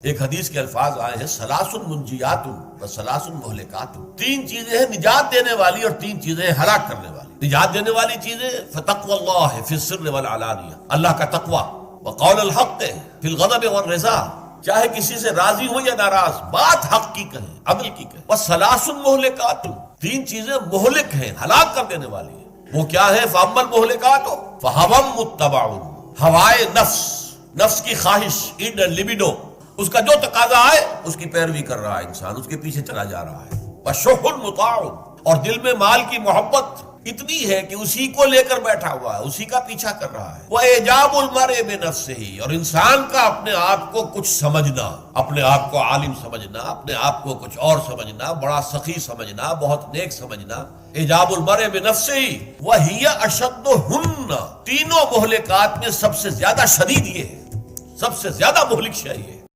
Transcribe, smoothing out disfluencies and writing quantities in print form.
एक हदीस के अल्फाज आए हैं, सलासुन मुंजियातुन व सलासुन मुहलिकातुन। तीन चीजें हैं निजात देने वाली और तीन चीजें हैं हलाक करने वाली। निजात देने वाली चीजें फतक़्वल्लाह फिस सिर्र वल अलानिया, अल्लाह का तकवा, व क़ौलुल हक़्क़ फिल ग़ज़ब वर रिज़ा, चाहे किसी से राजी हो या नाराज, बात हक की कहे, अदल की कहे। व सलासुन मुहलिकातुन, तीन चीजें मुहलिक हैं, हलाक कर देने वाली है। वो क्या है? फ़अम्मल मुहलिकातु फ़हवम मुत्तबउन, हवाए नफ्स, नफ्स की ख्वाहिश, इड लिबिडो, उसका जो तकाजा है उसकी पैरवी कर रहा है इंसान, उसके पीछे चला जा रहा है। वशुहुल मुताउ, और दिल में माल की मोहब्बत इतनी है कि उसी को लेकर बैठा हुआ है, उसी का पीछा कर रहा है। वह एजाबुल मरे बिनफ्सिही, और इंसान का अपने आप को कुछ समझना, अपने आप को आलिम समझना, अपने आप को कुछ और समझना, बड़ा सखी समझना, बहुत नेक समझना। एजाबुल मरे बिनफ्सिही वहिय अशद्दुहुन्न, तीनों मुहलिकात में सबसे ज्यादा शदीद ये है, सबसे ज्यादा मुहलिक शय है।